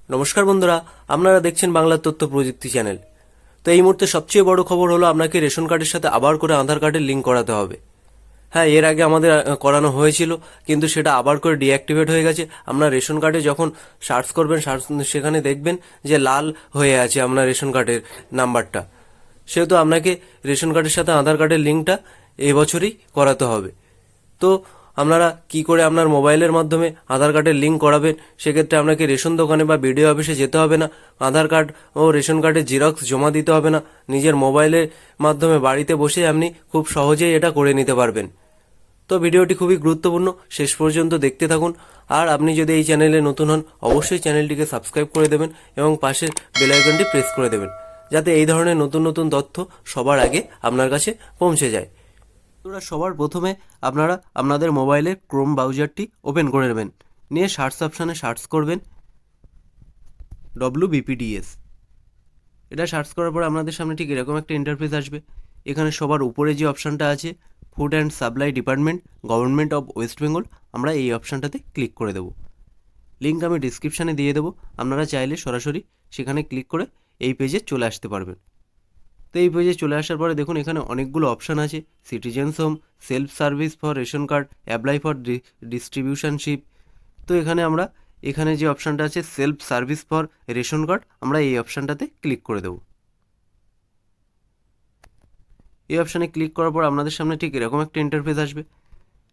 নমস্কার বন্ধুরা, আপনারা দেখছেন বাংলার তথ্য প্রযুক্তি চ্যানেল। তো এই মুহূর্তে সবচেয়ে বড় খবর হলো আপনাকে রেশন কার্ডের সাথে আবার করে আধার কার্ডের লিঙ্ক করাতে হবে। হ্যাঁ, এর আগে আমাদের করানো হয়েছিল, কিন্তু সেটা আবার করে ডিঅ্যাক্টিভেট হয়ে গেছে। আপনার রেশন কার্ডে যখন সার্চ করবেন সেখানে দেখবেন যে লাল হয়ে আছে আপনার রেশন কার্ডের নাম্বারটা। সেহেতু আপনাকে রেশন কার্ডের সাথে আধার কার্ডের লিঙ্কটা এবছরই করাতে হবে। তো আপনারা কি করে আপনার মোবাইলের মাধ্যমে আধার কার্ডের লিঙ্ক করাবেন? সেক্ষেত্রে আপনাকে রেশন দোকানে বা বিডিও অফিসে যেতে হবে না। আধার কার্ড ও রেশন কার্ডের জেরক্স জমা দিতে হবে না। নিজের মোবাইলের মাধ্যমে বাড়িতে বসে আপনি খুব সহজেই এটা করে নিতে পারবেন। তো ভিডিওটি খুবই গুরুত্বপূর্ণ, শেষ পর্যন্ত দেখতে থাকুন। আর আপনি যদি এই চ্যানেলে নতুন হন, অবশ্যই চ্যানেলটিকে সাবস্ক্রাইব করে দেবেন এবং পাশের বেল আইকনটি প্রেস করে দেবেন, যাতে এই ধরনের নতুন নতুন তথ্য সবার আগে আপনার কাছে পৌঁছে যায়। তোরা সবার প্রথমে আপনারা আপনাদের মোবাইলে ক্রোম ব্রাউজারটি ওপেন করে নেবেন। নিয়ে সার্চ অপশানে সার্চ করবেন WBPDS। এটা সার্চ করার পর আপনাদের সামনে ঠিক এরকম একটা ইন্টারফেস আসবে। এখানে সবার উপরে যে অপশানটা আছে food and supply department, government of West Bengal, আমরা এই অপশানটাতে ক্লিক করে দেবো। লিঙ্ক আমি ডিসক্রিপশানে দিয়ে দেবো, আপনারা চাইলে সরাসরি সেখানে ক্লিক করে এই পেজে চলে আসতে পারবেন। তো এই পেজে চলে আসার পরে দেখুন এখানে অনেকগুলো অপশান আছে। Citizens home, self service for ration card, apply for distributorship. তো এখানে যে অপশানটা আছে self service for ration card, আমরা এই অপশানটাতে ক্লিক করে দেবো। এই অপশানে ক্লিক করার পর আপনাদের সামনে ঠিক এরকম একটা ইন্টারফেস আসবে,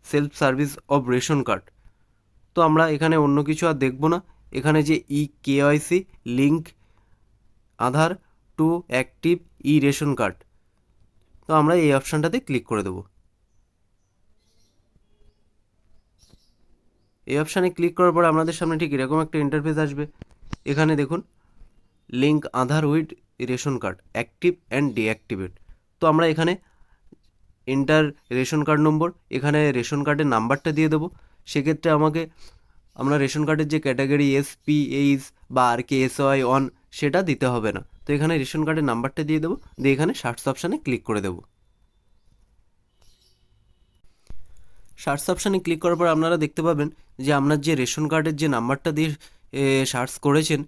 self service of ration card. তো আমরা এখানে অন্য কিছু আর দেখব না। এখানে যে KYC link Aadhaar to active ration card, তো আমরা এই অপশানটাতে ক্লিক করে দেবো। এই অপশানে ক্লিক করার পর আপনাদের সামনে ঠিক এরকম একটা ইন্টারফেস আসবে। এখানে দেখুন link Aadhaar with ration card active and deactivate. তো আমরা এখানে এন্টার রেশন কার্ড নম্বর, এখানে রেশন কার্ডের নাম্বারটা দিয়ে দেবো। সেক্ষেত্রে আমরা রেশন কার্ডের যে ক্যাটাগরি SPH বা RKSY1 সেটা দিতে হবে না। তো এখানে রেশন কার্ডের নাম্বারটা দিয়ে দেবো, দিয়ে এখানে সার্চ অপশানে ক্লিক করে দেবো। সার্চ অপশানে ক্লিক করার পর আপনারা দেখতে পাবেন যে আপনার যে রেশন কার্ডের যে নাম্বারটা দিয়ে সার্চ করেছেন,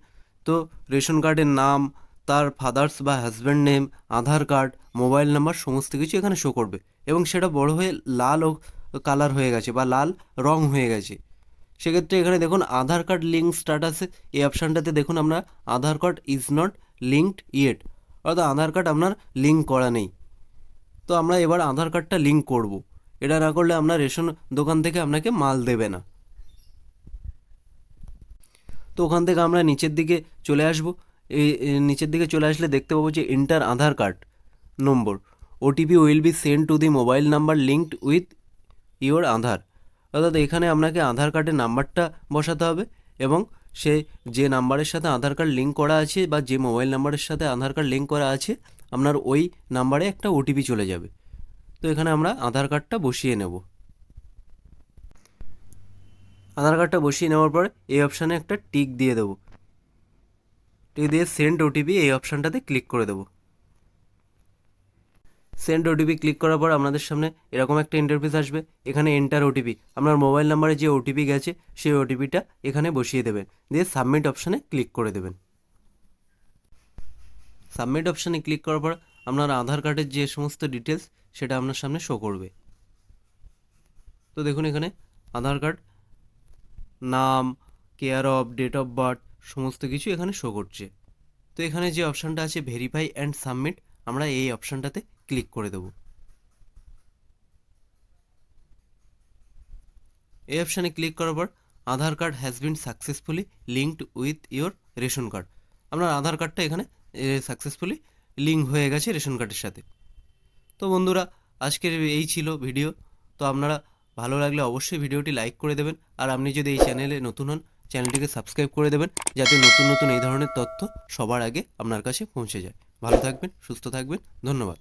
তো রেশন কার্ডের নাম, তার ফাদার্স বা হাজব্যান্ড নেম, আধার কার্ড, মোবাইল নাম্বার সমস্ত কিছু এখানে শো করবে এবং সেটা বড় হয়ে লাল ও কালার হয়ে গেছে বা লাল রং হয়ে গেছে। সেক্ষেত্রে এখানে দেখুন আধার কার্ড লিঙ্ক স্ট্যাটাসে এই অপশানটাতে দেখুন আমরা Aadhaar card is not linked yet, অর্থাৎ আধার কার্ড আপনার লিঙ্ক করা নেই। তো আমরা এবার আধার কার্ডটা লিঙ্ক করব। এটা না করলে আপনার রেশন দোকান থেকে আপনাকে মাল দেবে না। তো ওখান থেকে আমরা নিচের দিকে চলে আসব। নিচের দিকে চলে আসলে দেখতে পাবো যে enter Aadhaar card number, OTP will be send to the mobile number linked with your Aadhaar. অর্থাৎ এখানে আপনাকে আধার কার্ডের নাম্বারটা বসাতে হবে এবং যে নাম্বারের সাথে আধার কার্ড লিঙ্ক করা আছে বা যে মোবাইল নাম্বারের সাথে আধার কার্ড লিঙ্ক করা আছে, আপনার ওই নাম্বারে একটা OTP চলে যাবে। তো এখানে আমরা আধার কার্ডটা বসিয়ে নেব। আধার কার্ডটা বসিয়ে নেওয়ার পর এই অপশানে একটা টিক দিয়ে দেবো। টিক দিয়ে সেন্ড OTP এই অপশানটাতে ক্লিক করে দেবো। সেন্ড OTP ক্লিক করার পর আপনাদের সামনে এরকম একটা ইন্টারফেস আসবে। এখানে এন্টার OTP, আপনার মোবাইল নাম্বারে যে OTP গেছে সেই OTPটা এখানে বসিয়ে দেবেন, দিয়ে সাবমিট অপশানে ক্লিক করে দেবেন। সাবমিট অপশানে ক্লিক করার পর আপনার আধার কার্ডের যে সমস্ত ডিটেলস সেটা আপনার সামনে শো করবে। তো দেখুন এখানে আধার কার্ড নাম, care of, date of birth সমস্ত কিছু এখানে শো করছে। তো এখানে যে অপশানটা আছে ভেরিফাই অ্যান্ড সাবমিট, আমরা এই অপশানটাতে ক্লিক করে দেব। এই অপশানে ক্লিক করার পর Aadhaar card has been successfully linked with your ration card, আপনার আধার কার্ডটা এখানে সাকসেসফুলি লিঙ্ক হয়ে গেছে রেশন কার্ডের সাথে। তো বন্ধুরা, আজকের এই ছিল ভিডিও। তো আপনারা ভালো লাগলে অবশ্যই ভিডিওটি লাইক করে দেবেন, আর আপনি যদি এই চ্যানেলে নতুন হন চ্যানেলটিকে সাবস্ক্রাইব করে দেবেন, যাতে নতুন নতুন এই ধরনের তথ্য সবার আগে আপনার কাছে পৌঁছে যায়। ভালো থাকবেন, সুস্থ থাকবেন, ধন্যবাদ।